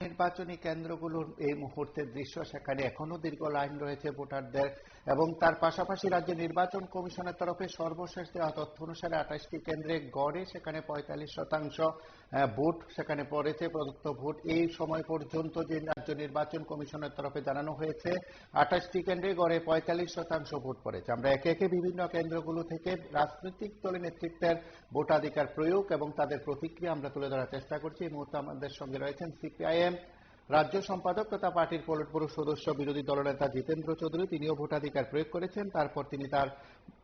নির্বাচনী কেন্দ্রগুলোর এই মুহূর্তের দৃশ্য, সেখানে এখনো দীর্ঘ লাইন রয়েছে ভোটারদের এবং তার পাশাপাশি রাজ্য নির্বাচন কমিশনের তরফে সর্বশেষ দেওয়া তথ্য অনুসারে 28টি কেন্দ্রে গড়ে সেখানে 45% ভোট সেখানে পড়েছে, প্রদত্ত ভোট এই সময় পর্যন্ত যে রাজ্য নির্বাচন কমিশনের তরফে জানানো হয়েছে 28টি কেন্দ্রে গড়ে 45% ভোট পড়েছে। আমরা একে একে বিভিন্ন কেন্দ্রগুলো থেকে রাজনৈতিক দলের নেতৃত্বের ভোটাধিকার প্রয়োগ এবং তাদের প্রতিক্রিয়া আমরা তুলে ধরার চেষ্টা করছি। এই মুহূর্তে আমাদের সঙ্গে রয়েছেন সিপিআইএম রাজ্য সম্পাদক তথা পার্টির পলিট ব্যুরো সদস্য বিরোধী দলনেতা জিতেন্দ্র চৌধুরী। তিনিও ভোটাধিকার প্রয়োগ করেছেন, তারপর তিনি তার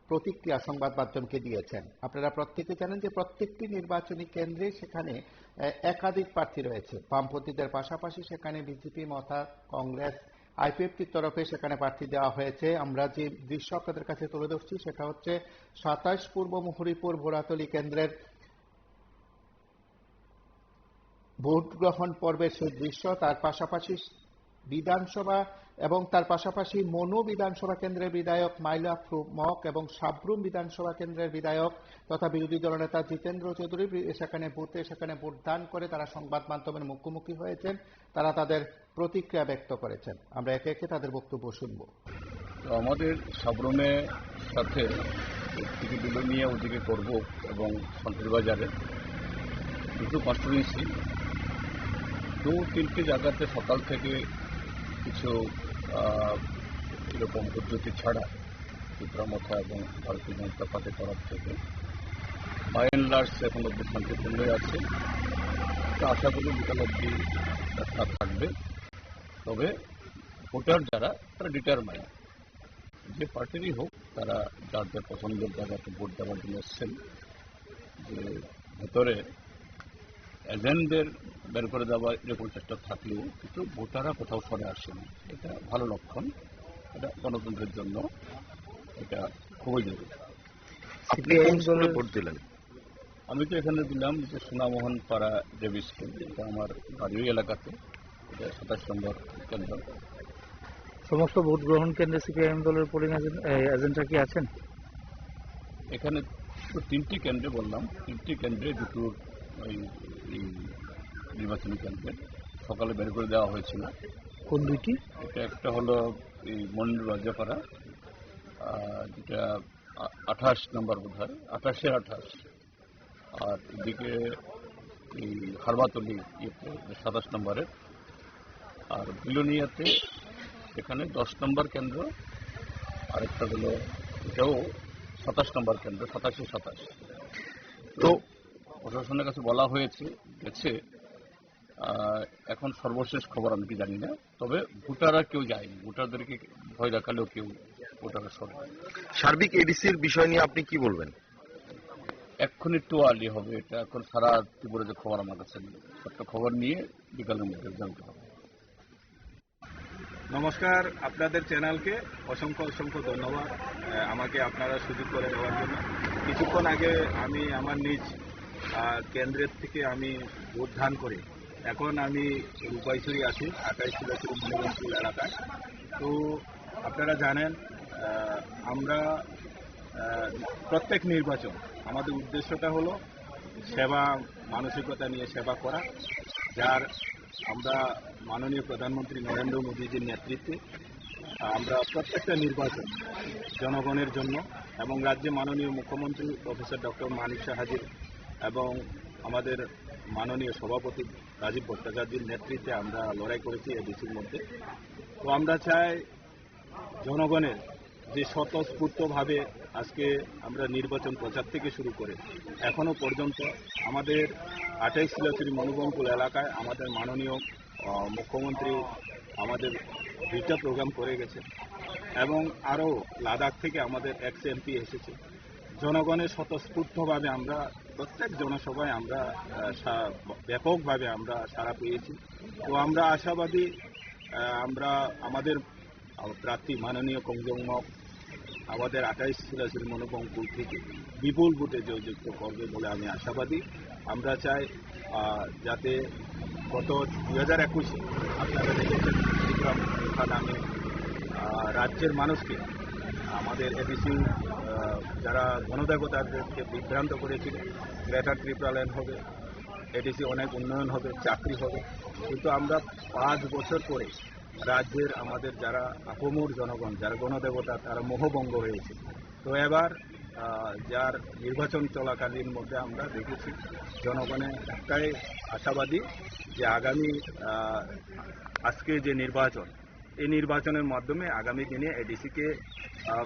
প্রতিক্রিয়া সংবাদ মাধ্যমকে দিয়েছেন। আপনারা প্রত্যেকে জানেন যে প্রত্যেকটি নির্বাচনী কেন্দ্রে সেখানে একাধিক প্রার্থী রয়েছে। বামপন্থীদের পাশাপাশি সেখানে বিজেপি, মতা, কংগ্রেস, আইপিএফটির তরফে সেখানে প্রার্থী দেওয়া হয়েছে। আমরা যে দৃশ্য আপনাদের কাছে তুলে ধরছি সেটা হচ্ছে 27 পূর্ব মুহুরীপুর ভোরাতলী কেন্দ্রের ভোট গ্রহণ পর্বের সেই দৃশ্য। তার পাশাপাশি বিধানসভা এবং তার পাশাপাশি মনু বিধানসভা কেন্দ্রের বিধায়ক মাইলা মক এবং সাবরুম বিধানসভা কেন্দ্রের বিধায়ক তথা বিরোধী দলনেতা জিতেন্দ্র চৌধুরী সেখানে ভোটদান করে তারা সংবাদ মাধ্যমের মুখোমুখি হয়েছেন, তারা তাদের প্রতিক্রিয়া ব্যক্ত করেছেন। আমরা একে একে তাদের বক্তব্য শুনব। আমাদের সাবরুমে সাথে থেকে বিলোনিয়া ওদিকে করব এবং সন্ত্রীবাজারে দুটো কনস্টিটুয়েন্সি 2-3টে জায়গাতে সকাল থেকে কিছু এরকম পদ্ধতি ছাড়া ত্রিপুরামথা এবং ভারতীয় জনতা পার্টির তরফ থেকে বাই অ্যান্ড লার্জ এখন অব্দি শান্তিপূর্ণই আছে। তো আশা করি বিকাল অব্দি থাকবে। তবে ভোটার যারা তারা ডিটারমাইন, যে পার্টিরই হোক তারা যাদের পছন্দের জায়গাতে ভোট দেওয়ার জন্য এসছেন। যে ভেতরে এজেন্টদের বের করে দেওয়ার এরকম চেষ্টা থাকলেও কিন্তু ভোটাররা কোথাও সরে আসেনি, এটা ভালো লক্ষণ। এটা গণতন্ত্রের জন্য এটা খুবই জরুরি। আপনি কোন স্কুলে ভোট দিলেন? আমি তো এখানে দিলাম যে সোনামোহন পাড়া দেবী স্কুল, এটা আমার বাড়ির এলাকাতে, এটা 27 নম্বর কেন্দ্র। সমস্ত ভোট গ্রহণ কেন্দ্রে সিপিআইএম দলের পোলিং এজেন্টরা কি আছেন? এখানে তো 3টি কেন্দ্রে বললাম, 3টি কেন্দ্রে দুটো ওই নির্বাচনী কেন্দ্রে সকালে বের করে দেওয়া হয়েছিল। কোন দুইটি? এটা একটা হলো এই মন্ডল রাজ্যপাড়া, যেটা 28 নম্বর বোধ হয়, 28-এর 28, আর এদিকে এই হারবাতলি ইয়েতে 27 নম্বরের, আর বিলোনিয়াতে এখানে 10 নম্বর কেন্দ্র, আরেকটা হলো এটাও 27 নম্বর কেন্দ্র, 27-27। তো প্রশাসনের কাছে বলা হয়েছে গেছে, এখন সর্বশেষ খবর আমি কি জানি না, তবে ভোটাররা কেউ যায়নি, ভোটারদেরকে ভয় দেখালেও কেউ ভোটাররা সরে। সার্বিক এডিসির বিষয় নিয়ে আপনি কি বলবেন? এখন একটু আর্লি হবে, এটা এখন সারা ত্রিপুরা যে খবর আমার কাছে নেই, একটা খবর নিয়ে বিকালের মধ্যে জানতে হবে। নমস্কার, আপনাদের চ্যানেলকে অসংখ্য অসংখ্য ধন্যবাদ আমাকে আপনারা সুযোগ করে দেওয়ার জন্য। কিছুক্ষণ আগে আমি আমার নিজ কেন্দ্রের থেকে আমি ভোট দান করি। এখন আমি রূপাইছড়ি আছি, 28 শিলাচুরি মনোরঞ্জপুর এলাকায়। তো আপনারা জানেন আমরা প্রত্যেক নির্বাচন আমাদের উদ্দেশ্যটা হলো সেবা মানসিকতা নিয়ে সেবা করা, যার আমরা মাননীয় প্রধানমন্ত্রী নরেন্দ্র মোদীজির নেতৃত্বে আমরা প্রত্যেকটা নির্বাচন জনগণের জন্য এবং রাজ্যে মাননীয় মুখ্যমন্ত্রী প্রফেসর ডক্টর মানিক সাহাজির এবং আমাদের মাননীয় সভাপতি রাজীব ভট্টাচার্যের নেতৃত্বে আমরা লড়াই করেছি এডিসির মধ্যে। তো আমরা চাই জনগণের যে স্বতঃস্ফূর্তভাবে আজকে আমরা নির্বাচন প্রচার থেকে শুরু করে এখনো পর্যন্ত আমাদের 28 শিলাচুরি মনোবঙ্কুল এলাকায় আমাদের মাননীয় মুখ্যমন্ত্রী আমাদের 2টা প্রোগ্রাম করে গেছে এবং আরও লাদাখ থেকে আমাদের এক্স এমপি এসেছে। জনগণের স্বতঃস্ফূর্তভাবে আমরা প্রত্যেক জনসভায় আমরা ব্যাপকভাবে আমরা সাড়া পেয়েছি। তো আমরা আশাবাদী আমরা আমাদের প্রার্থী মাননীয় কংজংমক আমাদের 28 শিলাচুরি মনোবঙ্কুল থেকে বিপুল ভোটে জয়যুক্ত করবে বলে আমি আশাবাদী। আমরা চাই যাতে গত 2021-এ আপনারা দেখেছেন ত্রিপুরা নামে রাজ্যের মানুষকে আমাদের এডিসি যারা গণদেবতাদেরকে বিভ্রান্ত করেছিল, গ্রেটার ত্রিপুরা ল্যান্ড হবে, এডিসি অনেক উন্নয়ন হবে, চাকরি হবে। কিন্তু আমরা 5 বছর পরে রাজ্যের আমাদের যারা আপামর জনগণ, যারা গণদেবতা, তারা মোহভঙ্গ হয়েছে। তো এবার যার নির্বাচন চলাকালীন মধ্যে আমরা দেখেছি জনগণের একটাই আশাবাদী যে আগামী আজকে যে নির্বাচন, এই নির্বাচনের মাধ্যমে আগামী দিনে এডিসিকে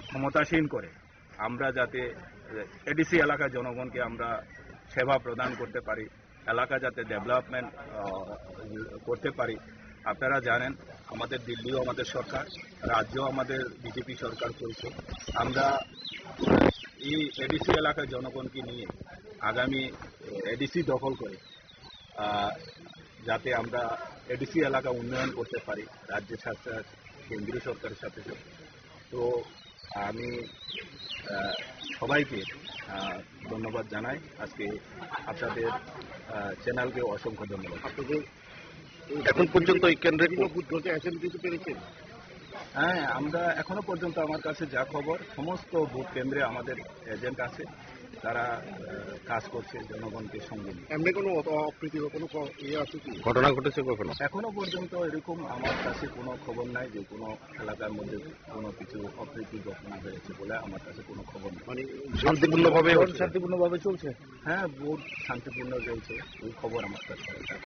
ক্ষমতাসীন করে আমরা যাতে এডিসি এলাকার জনগণকে আমরা সেবা প্রদান করতে পারি, এলাকা যাতে ডেভেলপমেন্ট করতে পারি। আপনারা জানেন আমাদের দিল্লিও আমাদের সরকার, রাজ্যও আমাদের বিজেপি সরকার চলছে। আমরা এই এডিসি এলাকার জনগণকে নিয়ে আগামী এডিসি দখল করে যাতে আমরা এডিসি এলাকা উন্নয়ন করতে পারি রাজ্যের সাথে, কেন্দ্রীয় সরকারের সাথে। তো আমি সবাইকে ধন্যবাদ জানাই। আজকে আপনাদের চ্যানেলকে অসংখ্য ধন্যবাদ। আপনাদের এখন পর্যন্ত এই কেন্দ্রে হ্যাঁ, আমরা এখনো পর্যন্ত আমার কাছে যা খবর, সমস্ত ভোট কেন্দ্রে আমাদের এজেন্ট আছে, তারা কাজ করছে জনগণকে সঙ্গে নিয়ে। এমনি কোনো অপ্রীতি বা কোনো আছে কি ঘটনা ঘটেছে কখনো? এখনো পর্যন্ত এরকম আমার কাছে কোনো খবর নাই যে কোনো এলাকার মধ্যে কোনো কিছু অপ্রীতি ঘটনা হয়েছে বলে আমার কাছে কোনো খবর নেই। মানে শান্তিপূর্ণভাবে শান্তিপূর্ণভাবে চলছে। হ্যাঁ, ভোট শান্তিপূর্ণ চলছে, এই খবর আমার কাছে আছে।